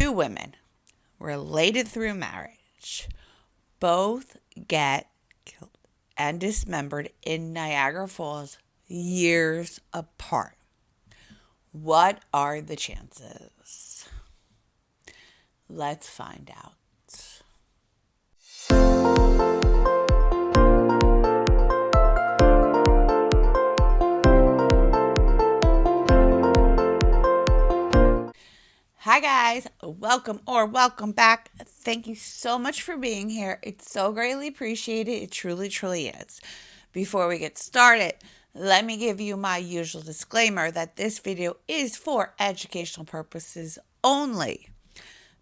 two women related through marriage both get killed and dismembered in Niagara Falls years apart. What are the chances? Let's find out. Hi guys, welcome back. Thank you so much for being here. It's so greatly appreciated. It truly is. Before we get started, let me give you my usual disclaimer that this video is for educational purposes only.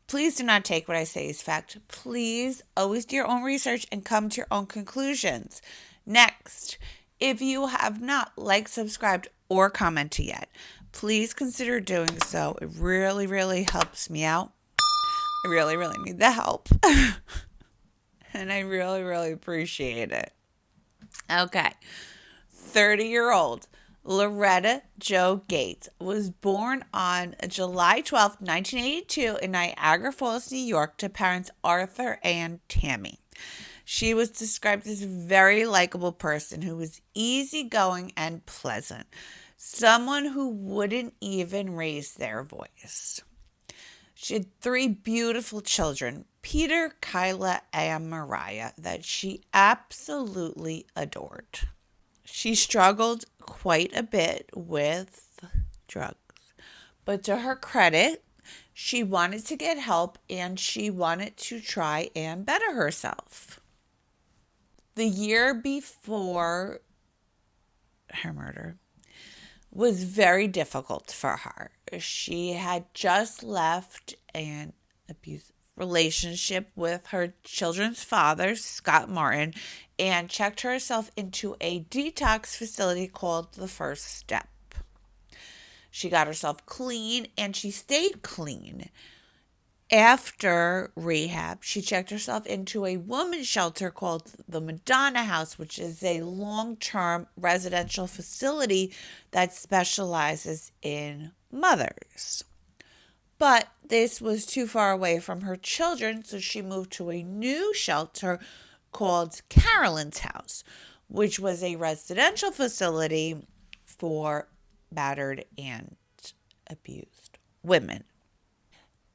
Please do not take what I say as fact. Please always do your own research and come to your own conclusions. Next, if you have not liked, subscribed, or commented yet, please consider doing so. It really helps me out. I really need the help. And I really appreciate it. Okay. 30-year-old Loretta Jo Gates was born on July 12, 1982 in Niagara Falls, New York to parents Arthur and Tammy. She was described as a very likable person who was easygoing and pleasant. Someone who wouldn't even raise their voice. She had three beautiful children, Peter, Kyla, and Mariah, that she absolutely adored. She struggled quite a bit with drugs, but to her credit, she wanted to get help and she wanted to try and better herself. The year before her murder was very difficult for her. She had just left an abusive relationship with her children's father, Scott Martin, and checked herself into a detox facility called The First Step. She got herself clean and she stayed clean. After rehab, she checked herself into a women's shelter called the Madonna House, which is a long-term residential facility that specializes in mothers. But this was too far away from her children, so she moved to a new shelter called Carolyn's House, which was a residential facility for battered and abused women.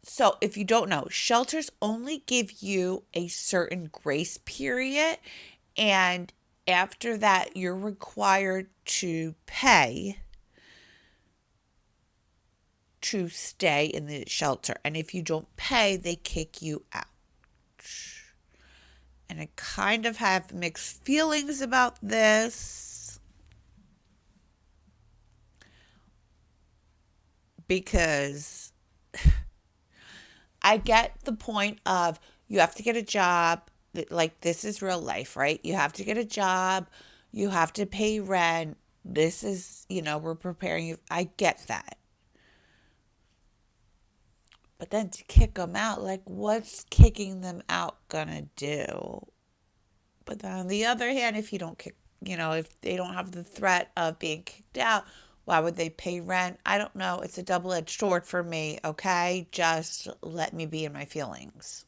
So if you don't know, shelters only give you a certain grace period, and after that, you're required to pay to stay in the shelter. And if you don't pay, they kick you out. And I kind of have mixed feelings about this because I get the point of you have to get a job. Like, this is real life, right? You have to get a job. You have to pay rent. This is, we're preparing you. I get that. But then to kick them out, like, what's kicking them out gonna do? But then on the other hand, if you don't kick, if they don't have the threat of being kicked out, why would they pay rent? I don't know. It's a double-edged sword for me, okay? Just let me be in my feelings.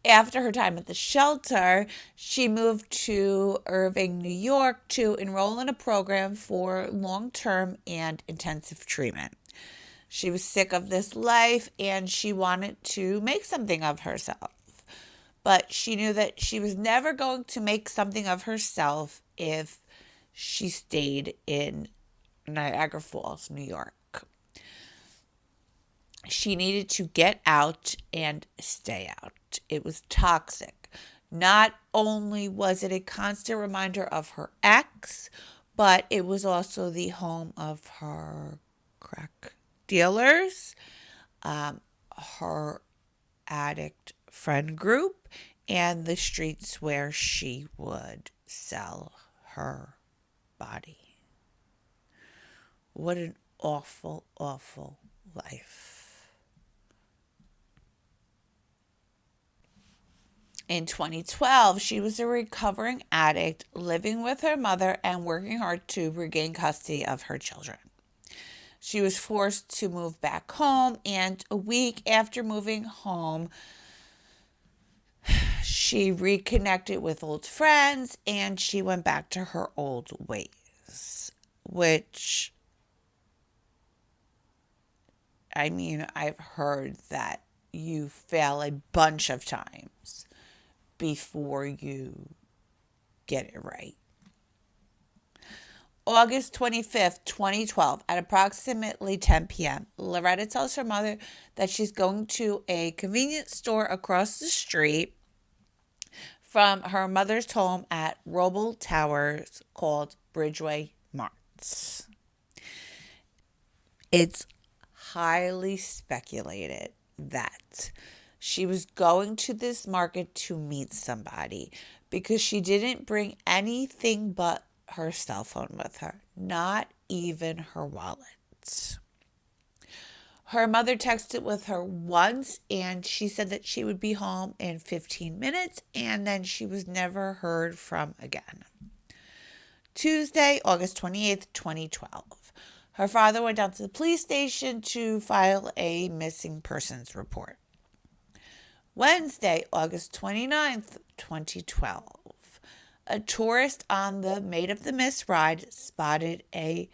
After her time at the shelter, she moved to Irving, New York to enroll in a program for long-term and intensive treatment. She was sick of this life and she wanted to make something of herself. But she knew that she was never going to make something of herself if she stayed in Niagara Falls, New York. She needed to get out and stay out. It was toxic. Not only was it a constant reminder of her ex, but it was also the home of her crack dealers, her addict friend group, and the streets where she would sell her body. What an awful life. In 2012, she was a recovering addict living with her mother and working hard to regain custody of her children. She was forced to move back home, and a week after moving home, she reconnected with old friends and she went back to her old ways, which, I mean, I've heard that you fail a bunch of times before you get it right. August 25th, 2012, at approximately 10 p.m., Loretta tells her mother that she's going to a convenience store across the street from her mother's home at Roble Towers called Bridgeway Marts. It's highly speculated that she was going to this market to meet somebody because she didn't bring anything but her cell phone with her, not even her wallet. Her mother texted with her once and she said that she would be home in 15 minutes, and then she was never heard from again. Tuesday, August 28th, 2012. Her father went down to the police station to file a missing persons report. Wednesday, August 29th, 2012. A tourist on the Maid of the Mist ride spotted a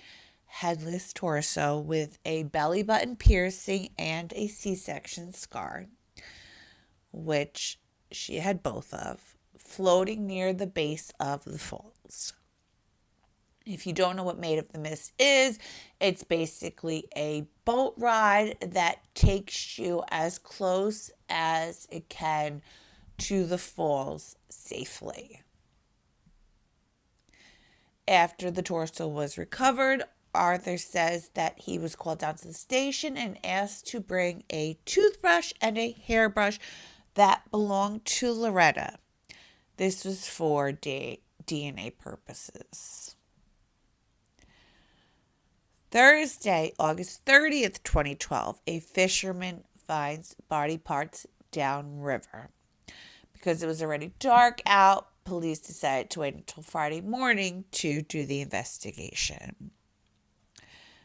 headless torso with a belly button piercing and a C-section scar, which she had both of, floating near the base of the falls. If you don't know what Maid of the Mist is, it's basically a boat ride that takes you as close as it can to the falls safely. After the torso was recovered, Arthur says that he was called down to the station and asked to bring a toothbrush and a hairbrush that belonged to Loretta. This was for DNA purposes. Thursday, August 30th, 2012, a fisherman finds body parts downriver. Because it was already dark out, police decided to wait until Friday morning to do the investigation.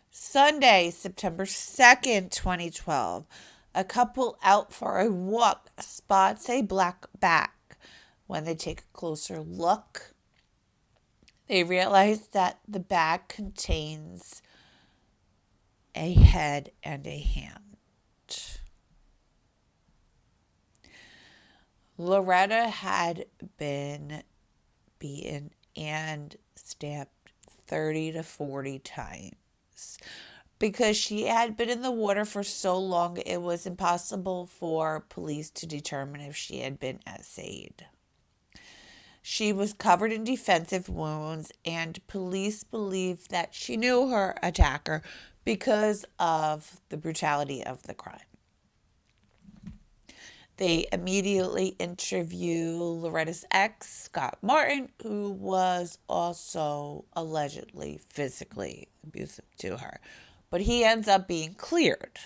Sunday, September 2nd, 2012, a couple out for a walk spots a black bag. When they take a closer look, they realize that the bag contains a head and a hand. Loretta had been beaten and stabbed 30 to 40 times. Because she had been in the water for so long, it was impossible for police to determine if she had been essayed. She was covered in defensive wounds, and police believe that she knew her attacker because of the brutality of the crime. They immediately interview Loretta's ex, Scott Martin, who was also allegedly physically abusive to her, but he ends up being cleared.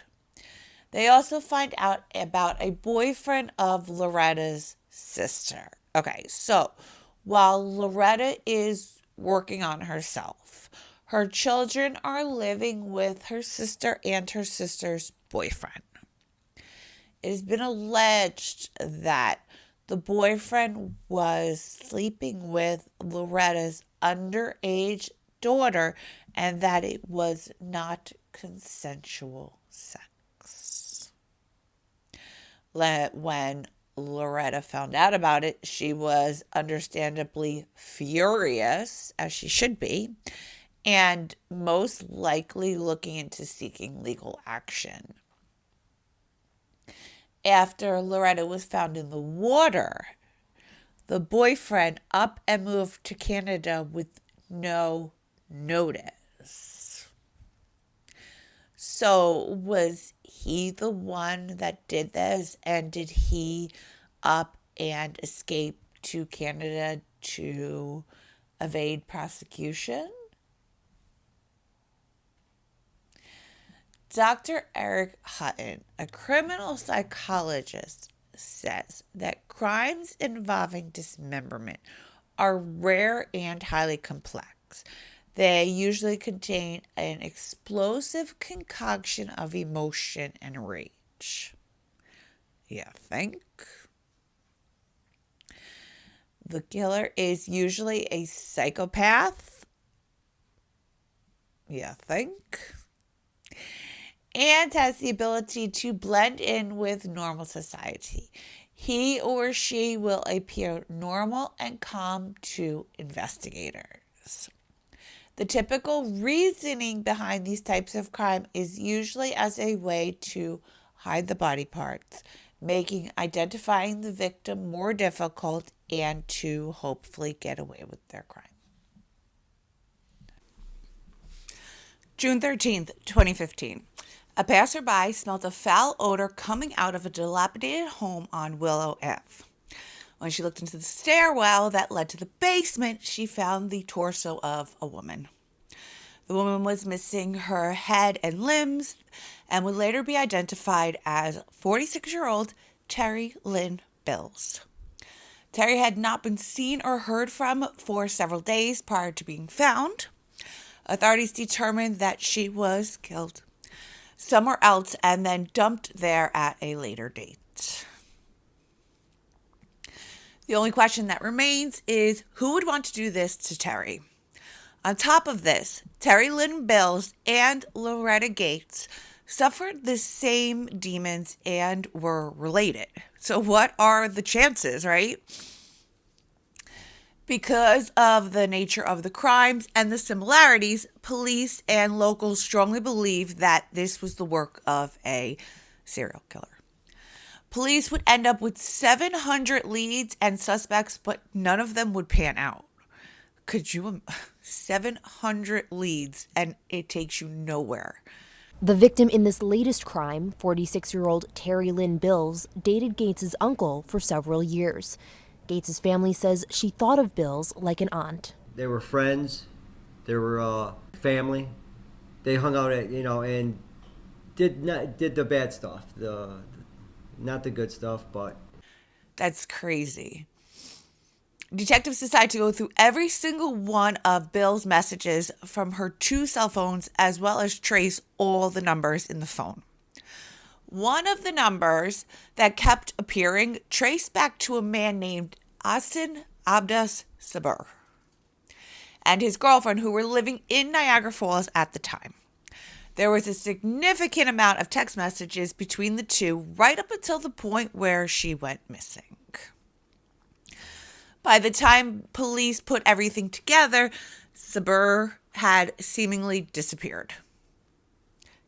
They also find out about a boyfriend of Loretta's sister. Okay, so while Loretta is working on herself, her children are living with her sister and her sister's boyfriend. It has been alleged that the boyfriend was sleeping with Loretta's underage daughter and that it was not consensual sex. When Loretta found out about it, she was understandably furious, as she should be, and most likely looking into seeking legal action. After Loretta was found in the water, the boyfriend up and moved to Canada with no notice. So was he the one that did this? And did he up and escape to Canada to evade prosecution? Dr. Eric Hutton, a criminal psychologist, says that crimes involving dismemberment are rare and highly complex. They usually contain an explosive concoction of emotion and rage. You think? The killer is usually a psychopath. You think? And has the ability to blend in with normal society. He or she will appear normal and calm to investigators. The typical reasoning behind these types of crime is usually as a way to hide the body parts, making identifying the victim more difficult and to hopefully get away with their crime. June 13th, 2015. A passerby smelled a foul odor coming out of a dilapidated home on Willow Ave. When she looked into the stairwell that led to the basement, she found the torso of a woman. The woman was missing her head and limbs and would later be identified as 46-year-old Terry Lynn Bills. Terry had not been seen or heard from for several days prior to being found. Authorities determined that she was killed somewhere else and then dumped there at a later date. The only question that remains is who would want to do this to Terry? On top of this, Terry Lynn Bills and Loretta Gates suffered the same demons and were related. So what are the chances, right? Because of the nature of the crimes and the similarities, police and locals strongly believe that this was the work of a serial killer. Police would end up with 700 leads and suspects, but none of them would pan out. Could you 700 leads and it takes you nowhere? The victim in this latest crime, 46-year-old Terry Lynn Bills, dated Gates' uncle for several years. Gates' family says she thought of Bills like an aunt. They were friends. They were family. They hung out and did the bad stuff, not the good stuff, but that's crazy. Detectives decided to go through every single one of Bill's messages from her 2 cell phones as well as trace all the numbers in the phone. One of the numbers that kept appearing traced back to a man named Asin Abdas Sabur and his girlfriend who were living in Niagara Falls at the time. There was a significant amount of text messages between the two right up until the point where she went missing. By the time police put everything together, Sabur had seemingly disappeared.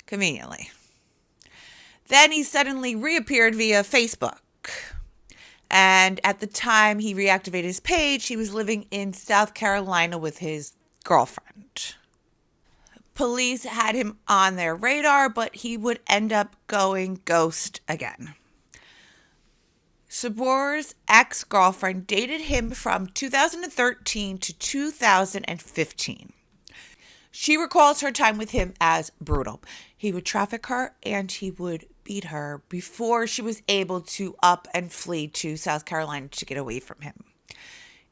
Conveniently. Then he suddenly reappeared via Facebook. And at the time he reactivated his page, he was living in South Carolina with his girlfriend. Police had him on their radar, but he would end up going ghost again. Sabur's ex-girlfriend dated him from 2013 to 2015. She recalls her time with him as brutal. He would traffic her and he would beat her before she was able to up and flee to South Carolina to get away from him.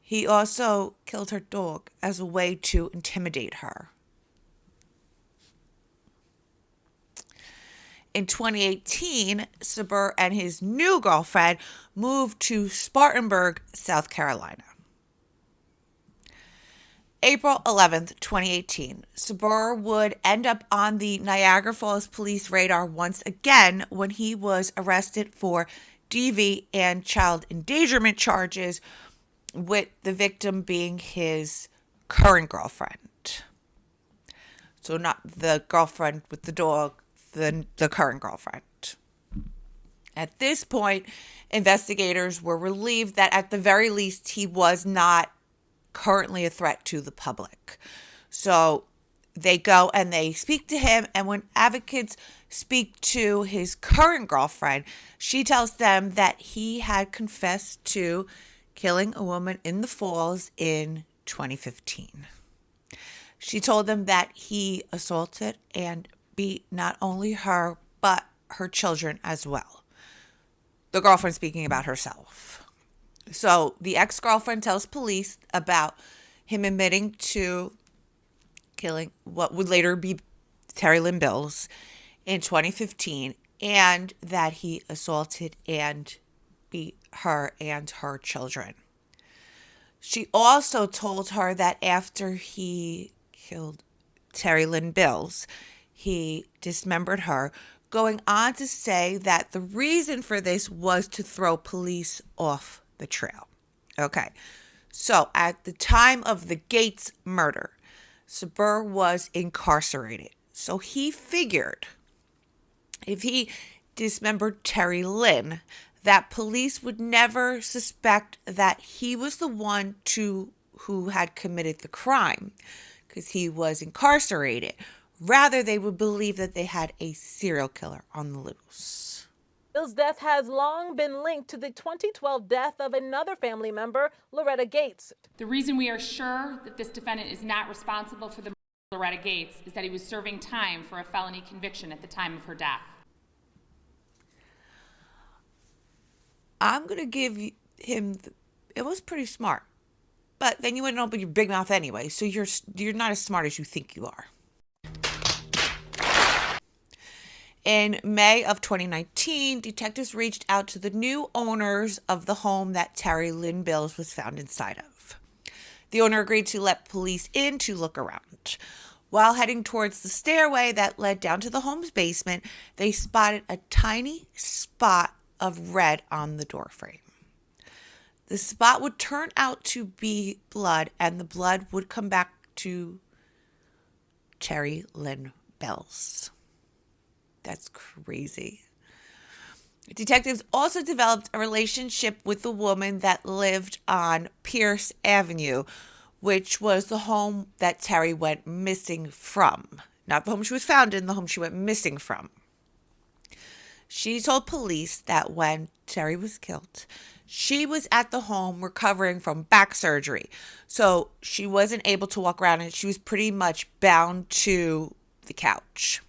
He also killed her dog as a way to intimidate her. In 2018, Sabur and his new girlfriend moved to Spartanburg, South Carolina. April 11th, 2018, Sabur would end up on the Niagara Falls police radar once again when he was arrested for DV and child endangerment charges, with the victim being his current girlfriend. So not the girlfriend with the dog, the current girlfriend. At this point, investigators were relieved that at the very least he was not currently a threat to the public. So they go and they speak to him, and when advocates speak to his current girlfriend, she tells them that he had confessed to killing a woman in the Falls in 2015. She told them that he assaulted and beat not only her, but her children as well. The girlfriend speaking about herself. So the ex-girlfriend tells police about him admitting to killing what would later be Terry Lynn Bills in 2015, and that he assaulted and beat her and her children. She also told her that after he killed Terry Lynn Bills, he dismembered her, going on to say that the reason for this was to throw police off the trail. Okay, so at the time of the Gates murder, Sabur was incarcerated. So he figured if he dismembered Terry Lynn, that police would never suspect that he was the one who had committed the crime because he was incarcerated. Rather, they would believe that they had a serial killer on the loose. Bill's death has long been linked to the 2012 death of another family member, Loretta Gates. The reason we are sure that this defendant is not responsible for the murder of Loretta Gates is that he was serving time for a felony conviction at the time of her death. I'm going to give him, it was pretty smart. But then you wouldn't open your big mouth anyway, so you're not as smart as you think you are. In May of 2019, detectives reached out to the new owners of the home that Terry Lynn Bills was found inside of. The owner agreed to let police in to look around. While heading towards the stairway that led down to the home's basement, they spotted a tiny spot of red on the doorframe. The spot would turn out to be blood, and the blood would come back to Terry Lynn Bills. That's crazy. Detectives also developed a relationship with the woman that lived on Pierce Avenue, which was the home that Terry went missing from. Not the home she was found in, the home she went missing from. She told police that when Terry was killed, she was at the home recovering from back surgery. So she wasn't able to walk around, and she was pretty much bound to the couch.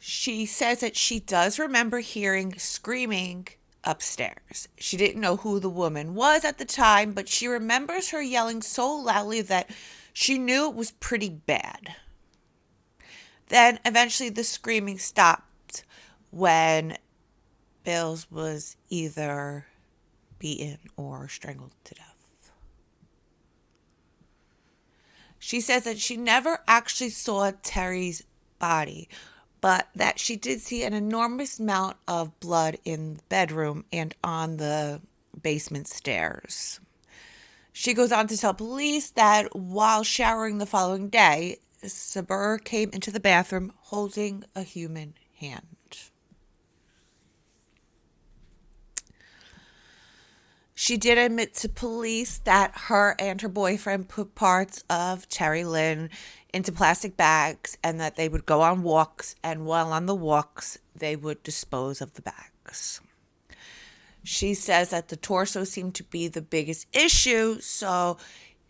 She says that she does remember hearing screaming upstairs. She didn't know who the woman was at the time, but she remembers her yelling so loudly that she knew it was pretty bad. Then eventually the screaming stopped when Bills was either beaten or strangled to death. She says that she never actually saw Terry's body, but that she did see an enormous amount of blood in the bedroom and on the basement stairs. She goes on to tell police that while showering the following day, Sabur came into the bathroom holding a human hand. She did admit to police that her and her boyfriend put parts of Terry Lynn into plastic bags and that they would go on walks, and while on the walks, they would dispose of the bags. She says that the torso seemed to be the biggest issue, so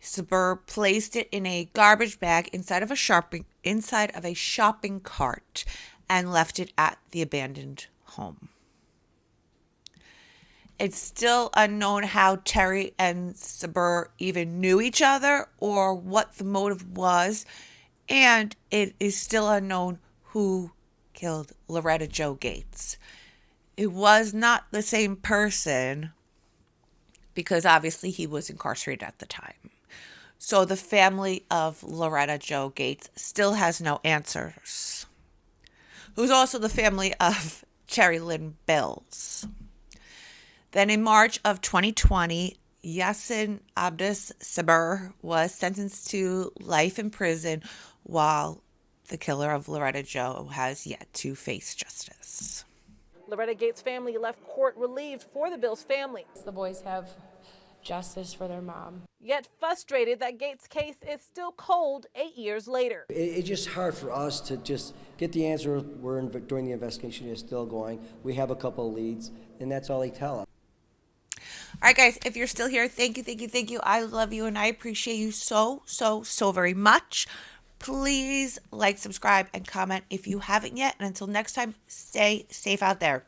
Sabur placed it in a garbage bag inside of a shopping cart and left it at the abandoned home. It's still unknown how Terry and Sabur even knew each other or what the motive was, and it is still unknown who killed Loretta Jo Gates. It was not the same person because obviously he was incarcerated at the time. So the family of Loretta Jo Gates still has no answers. Who's also the family of Terry Lynn Bills. Then in March of 2020, Yasin Abdus Sabur was sentenced to life in prison while the killer of Loretta Jo has yet to face justice. Loretta Gates' family left court relieved for the Bills family. The boys have justice for their mom. Yet frustrated that Gates' case is still cold 8 years later. It's just hard for us to just get the answer. During the investigation is still going. We have a couple of leads, and that's all they tell us. All right, guys, if you're still here, thank you. I love you, and I appreciate you so very much. Please like, subscribe, and comment if you haven't yet. And until next time, stay safe out there.